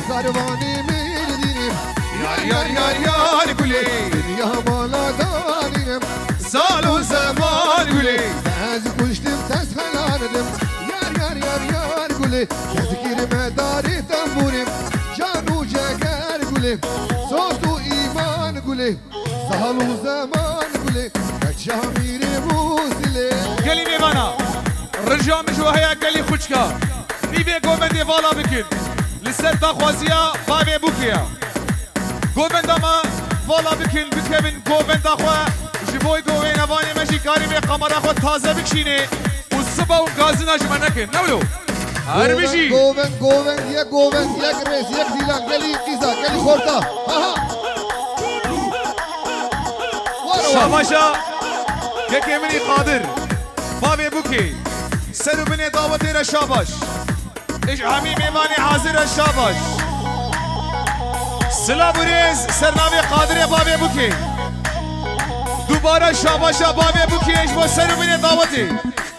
كارواني ميردينم يار يار يار يار قولي دنيا مالا دانيم سال و زمان قولي از کشتم تسخلاندم یار گله تذکیر مداری تنبوریم جانو جگر گله صوت و ایمان گله سهل و زمان گله کجامیر موسیله قالي ميمانا رجع مجوهيا قالي خوشكا نيفي قومندي فالا بكن لسر داخوازيا بابي بوكيا قومندا ما فالا بكن بكبن قومندا خوا جبوي قوين افاني ماشي كاريمي قمرا خوا تازه بكشيني والصبا والغازنا جمانكن نولو هرمشي گوون یک ریس یک دیلان گلی قیزا گلی خورتا شاباشا كيكي مني قادر بابي بوكي سرو بني دعوتي رشاباش ايش عمي ميماني حاضر الشاباش سلا بريز سرنامي قادر يا بابي بوكي دوباره شاباشا بابي بوكي ايش بو سرو بني دعوتي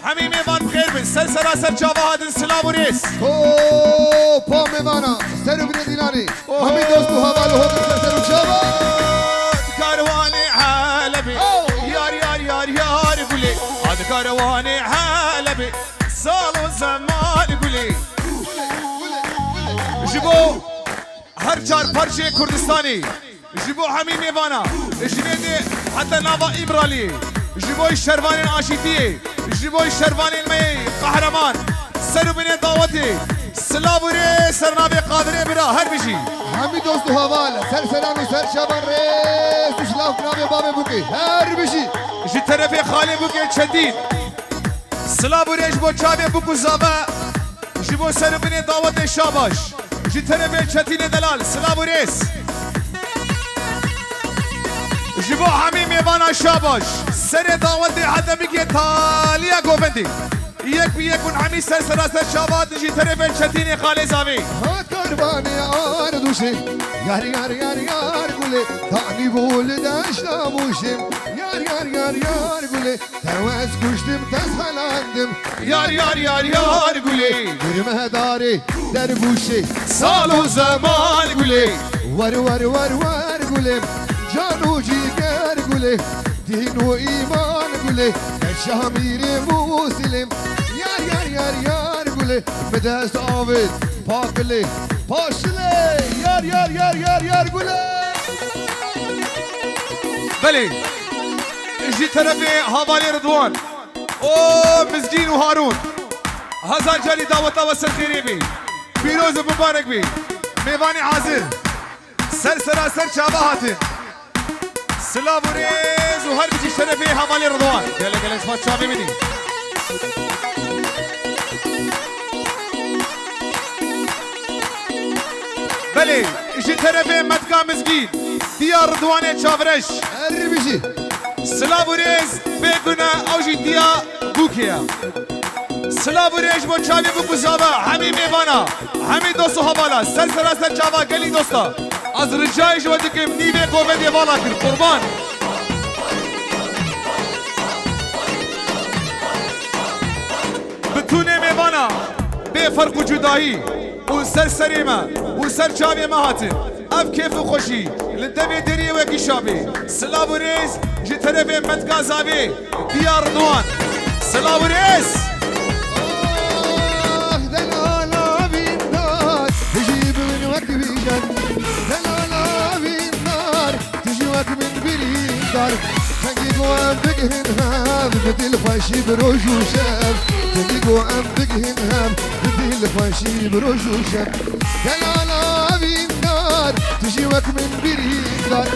همي ميمان بخير بن سر سراسر شابا هادن سلا بريز پا میمانا سرو بنی دیلانی همین دوستو حوالو هدن سرو شابا كارواني حالبي يار يار يار يار قولي هذا كارواني حالبي صالو زمان قولي جبو هر چار پرچه کردستانی جبو همین میوانا جبو حتى ناوا ایبرالی جبو شروان عاشقی جبو شروان المی قهرمان سرو بین دعوتی سلابوری سرنابی قادری برا هر بشی همین دوستو حوال سر سلام و سر شابان ریس شلاف نام بابی بوکی هر بشی جی طرف خالی بوکی چدید سلابوری جبو چاوی بوکو زابا جبو سرو بین دعوت شاباش جی طرف چتین دلال سلابوریس جبو همین میوانا شاباش سر دعوت حتی میگه تالیا گوفندی یک بی یکون همی سر سراسر شابات جی طرف چتین خالی زاوی ها کاروانی آر دوشی یار گله تانی بول داشتا موشیم یار گله تواز کشتم تسخلاندم یار گولی گرمه داری در گوشی سال و زمان گولی ور گله جانو جیگر گله دین و ایمان گله شامیر موسلم یار گله به دست آوید پاکله پاشله یار گله بله جی طرف حوالی رضوان او مزگین و هارون هزار جالی دعوتا و سرخیری بی پیروز مبارک بی میوانی حاضر سر سراسر چابا هاتن سلام و ریز و هر بچی شرفی حوالی رضوان گله اسمت چابی بینی بله جی طرف مدکا مزگین دیار رضوان چاورش هر بشی سلابوریز بگونه اوجی دیا بوکیا سلابوریز با چاوی بوکو زابا همی میوانا همی دوستو حوالا سر سراسر چاوا گلی دوستا از رجای شما دکم نیوه قوه دیوالا کر قربان بتونه میوانا به فرق و جدایی و سر سریمه و سر چاوی مهاتن اف کیف و خوشی لدوی دری و کشابی سلام و ریز جی طرف مدگا زاوی دیار دوان سلام و ریز دلالا بیندار تجیب من وقت بیجن دلالا بیندار تجی وقت من بیندار تنگی گوام بگهن هم بدل خوشی بروجو شب تنگی گوام بگهن هم بدل خوشی بروجو شب دلالا بیندار تجی وقت من بیندار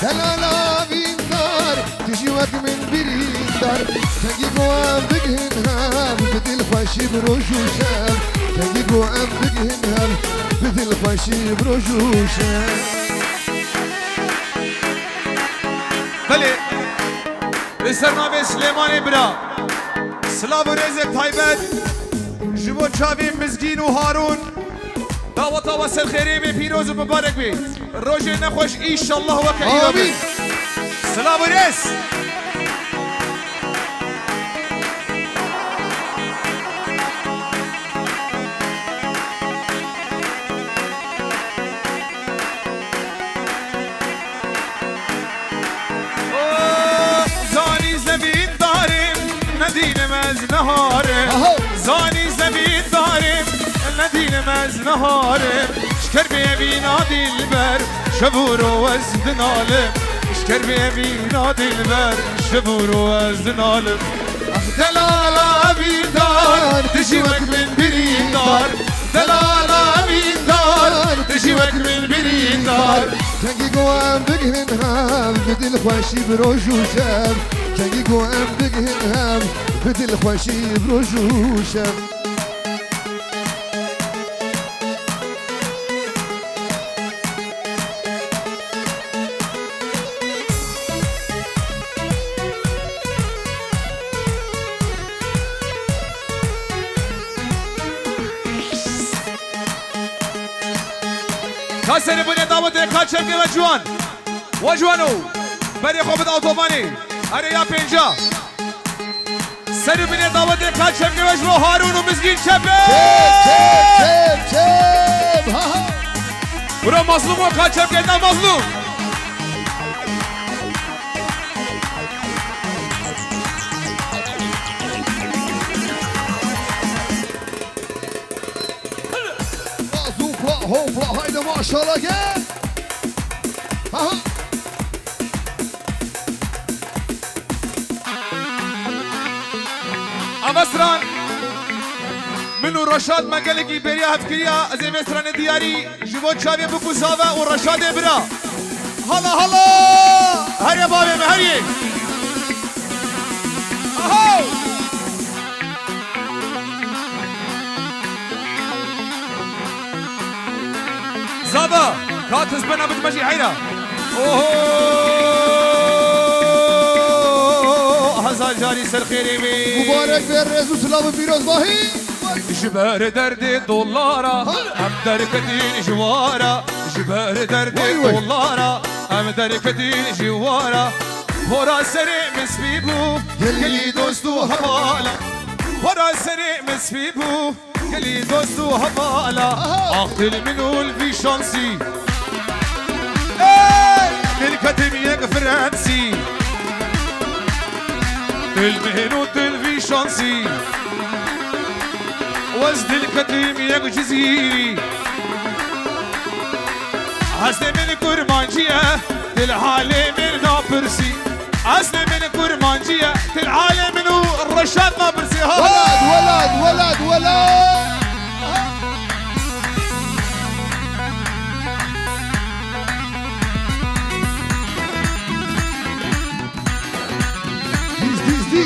دلالا بیندار تجی وقت من بیندار تنگی گوام بگهن هم بدل خوشی بروجو شب تنگی گوام بگهن هم بدل خوشی بروجو شب بله بسرنامه سلیمان برا سلام و ریز تایبت جبو چاوی مزگین و هارون دعوتا و سرخیری بی پیروز و مبارک بی روژ نخوش ایشالله و کعیدا بی سلام و ریز مز نهارم زاني زمین دارم ندیل مز نهارم شکر بینا دلبر شبور و از دنالم شکر بینا دلبر شبور و از دنالم دلالا بیدار تجیوک من بریندار دلالا بیدار تجیوک من بریندار کنگی گوام بگهن هم بدل خوشی بروجوشم کنگی گوام بگهن هم بدل خوشی بروجوشم کاسری بنی دعوت کاچر که وجوان وجوانو بری خوبت آتوبانی هره یا پنجا سری بنی دعوت کاچر که وجو هارون و مزگین چپه چپ برو مظلوم و کاچر که نه مظلوم هوبلا هایده ماشاءالله گل امسران منو رشاد مگلگی بریا هفکریا از امسران دیاری جبو چاوی بکو زاوه و رشاد برا هلا هلا هر بابی مهری اهو زابا كاتس بنا بتمشي حيرة اوه هزار جاري سر خيري بي مبارك بالرز وسلام فيروز باهي جبار دردي دولارا ام دركتين جوارا جبار دردي دولارا ام دركتين جوارا ورا سري مسبيبو كلي دوستو هوالا ورا سري مسبيبو كلي دوستو هوالا اقتل منو الفي شانسي الكتب يك فرنسي المهنو تلفي شانسي وزد الكتب يك جزيري حسن من كرمانجية تلحالي من نابرسي حسن من كرمانجية تلحالي منو الرشاد نابرسي ولد ديز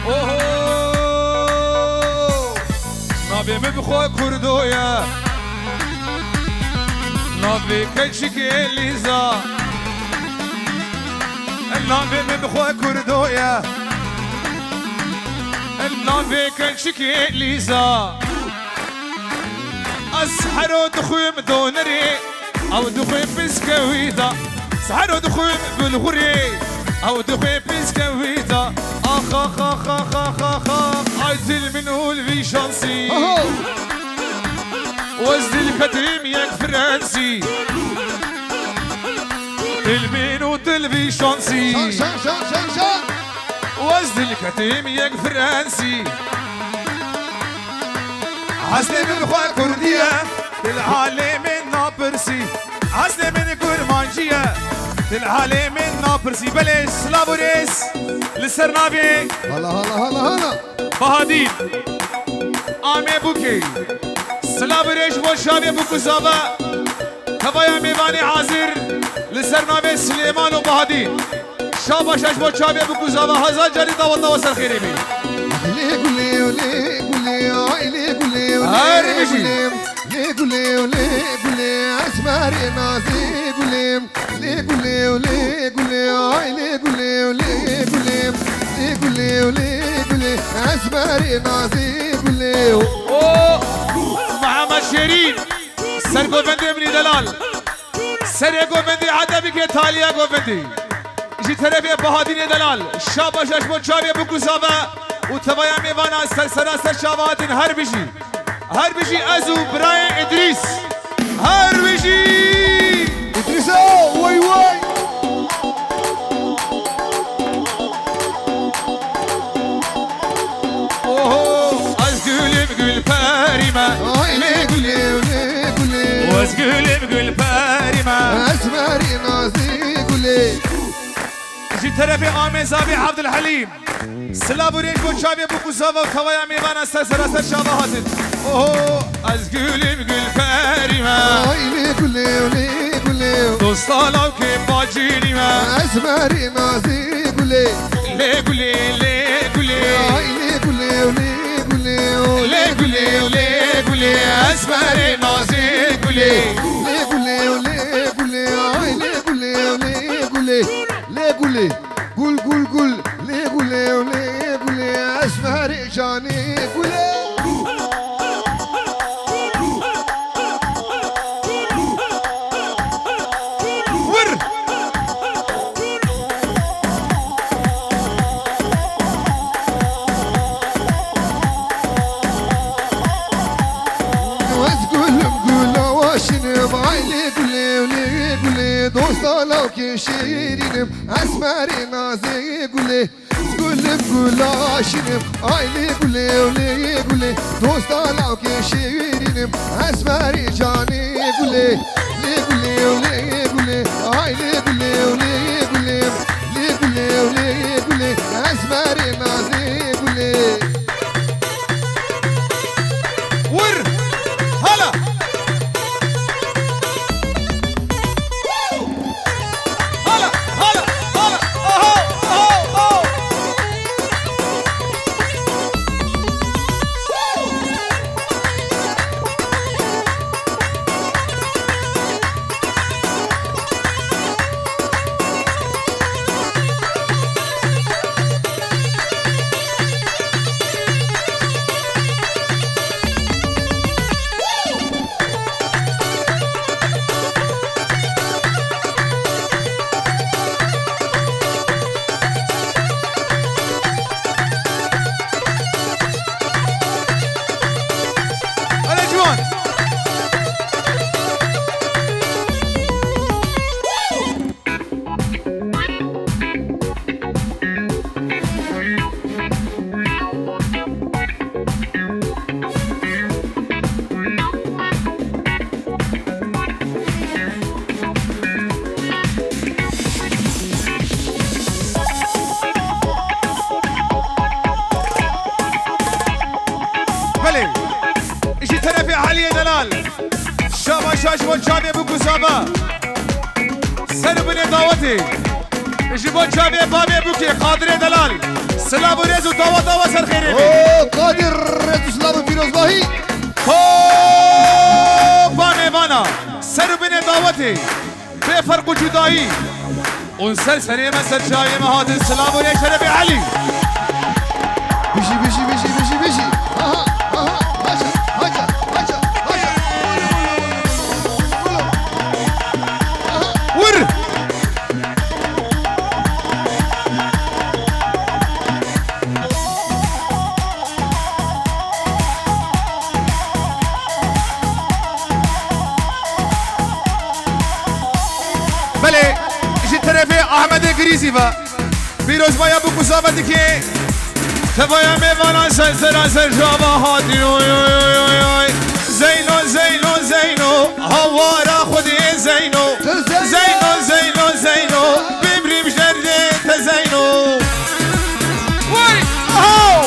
اوه نابي مبخو كردويا نابي كنشك ليزا نابي مبخو كردويا نابي كنشك ليزا اسحرو دخوم دونري او دخوم بسكويتا سحرو دخوم بالغري او دخوم بسكويتا اخ اخ اخ اخ اخ اخ عزل منو الفي شانسي وزد الكتيم يك فرنسي تلمينو تلفي شانسي شان وزد الكتيم يك فرنسي حسن من خوا كردية العالم النابرسي حسن من كرمانجية العالم النابرسي بلش لابوريس للسرنابي هلا بهادين آمي بوكي سلابريش وشابي بوكو زابا تبايا ميواني حاضر لسرنابي سليمان وبهادين شاباش اشبو شابي بوكو زابا هزار جاري داوتا وسر خيري بي ليه اسماري نازي قوليم ليه قولي اسماري نازي قولي محمد شيرين سر گوفندی ابنی دلال سر گوفندی عدبی که تالیا گوفندی جی طرف بهادین دلال شاباش اشبو چاوی بکو زابا و تبایا میوانا سر شاباتین هر بشی ازو برای ادریس هر بشی ادریسا وای بقول فريمة ليه قولي ليه قولي واسقول بقول فريمة اسمري نازي قولي جي ترفي آمي زابي عبد الحليم سلاب وريج بو شابي بو كوزافا وخوايا ميوان استسر استر شابا هاتن اوه اسقول بقول فريمة ليه قولي ليه قولي دوستالا وكيم باجيني ما اسمري نازي قولي ليه قولي ليه قولي ليه قولي ليه قولي ليه قولي ليه قولي اسمري نازي قولي ليه قولي ليه قولي ليه قولي ليه قولي ليه قولي قول قول قول ليه قولي ليه قولي اسمري جاني قولي ور واسقول مقول واشنب عيلي قولي ولي قولي دوستا لو كشيرينب اسمري نازي قولي سقول مقول واشنب عيلي قولي ولي قولي دوستا لو كشيرينب اسمري جاني قولي لي قولي ولي قولي عيلي قولي ولي قولي لي قولي ولي قولي اسمري نازي قولي ور هلا هلا هلا هلا اهو اهو اهو هلا جوان بلي اجي ترفي علي دلال شابا شاش وجابي بو كوزابا سربني دعوتي اجي بو جابي بابي بوكي قادر دلال سلام وريز ودعوة دعوة سر خيري قادر تسلام فيروز باهي بامي بانا سربني دعوتي بفرق جدائي ونسر سريما سر جاي مهات السلام وريز شربي علي بيجي بيجي بيجي بيجي بيجي اها اها هاجا هاجا هاجا هاجا ور بله جيت ترفي احمد قريزي با بيروز بايا بو كوزابا ديكي تبايا ميوانا سر جابا هادي زينو زينو زينو هوارا خودي زينو زينو زينو زينو بمري مجردي تزينو وي اهو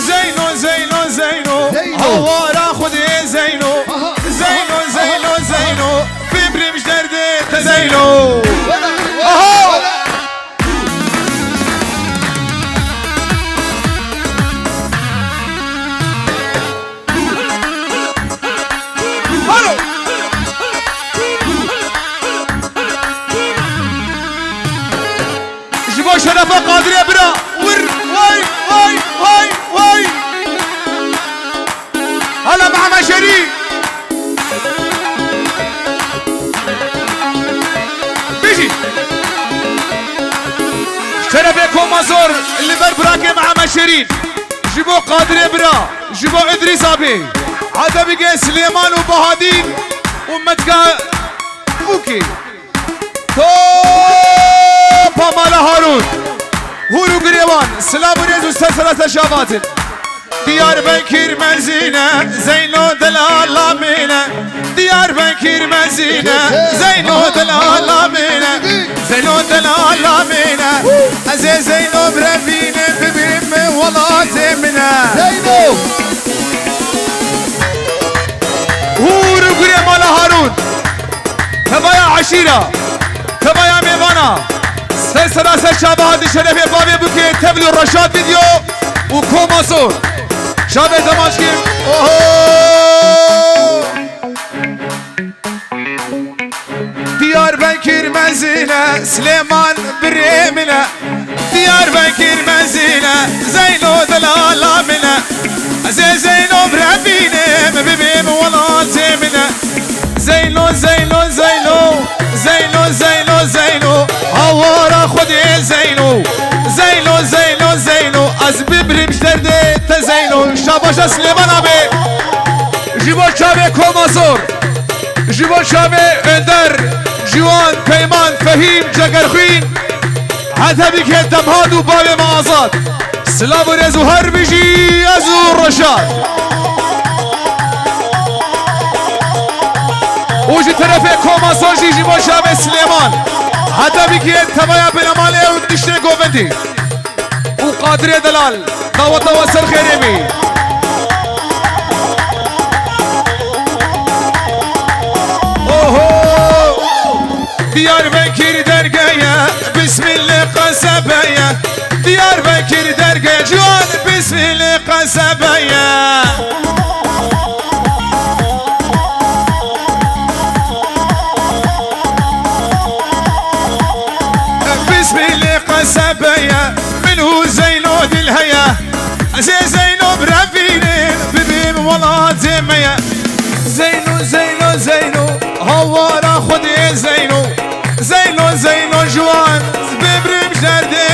زينو زينو زينو هوارا خودي زينو زينو زينو زينو بمري مجردي تزينو اهو جيبوا شرفة قادرة برا ور واي واي واي واي هلا مع مشاري بيجي شرفكم مازور اللي بربراكي مع مشارين جيبوا قادرة برا جيبوا ادريس ابي عاد بقى سليمان وبهادين ومتكا اوكي توبا مال هارون سلام وريز وسلسلة شابات ديار بكر مزينة زينو دلال لامينة ديار بكر مزينة زينو دلال لامينة زينو دلال لامينة عزيز زينو برفينة ببيم والله زمنة زينو هورو قري مال هارون تبايا عشيرة تبايا ميوانا سلسلة شابات شرفي بابي بوكي تبلو رشاد فيديو وكوماسور شابه دماشقی Diyarbakır mezine Süleyman Biremine Diyarbakır mezine Zeyno delalamine Zeyno Rabbine Bibim valla zemine Zeyno Zeyno Zeyno Zeyno Zeyno Zeyno Havara khudi Zeyno Zeyno Zeyno Zeyno Az bibrim şterde te Zeyno Şabaşa Süleyman abi Jibo Çabe Komazor Jibo Çabe Önder جوان پیمان فهیم جگرخوین حتی بکه دمهاد و باب معازات سلام و رزو هر بجی ازو رشاد اوجی طرف کوماسوشی جی باشم سلیمان حتی بکه تبایا بنماله و دشتر گوبندی و قادر دلال دعوت و سر خیرمی Diyarbakır dergaya Bismillah kasabaya Diyarbakır dergaya Can Bismillah kasabaya Bismillah kasabaya Minhu Zeyno dilhaya Zeyno brafinin Bibim valla zemaya Zeyno Zeyno Zeyno Havara khudi Zeyno زينو زينو جوان ببرم جردي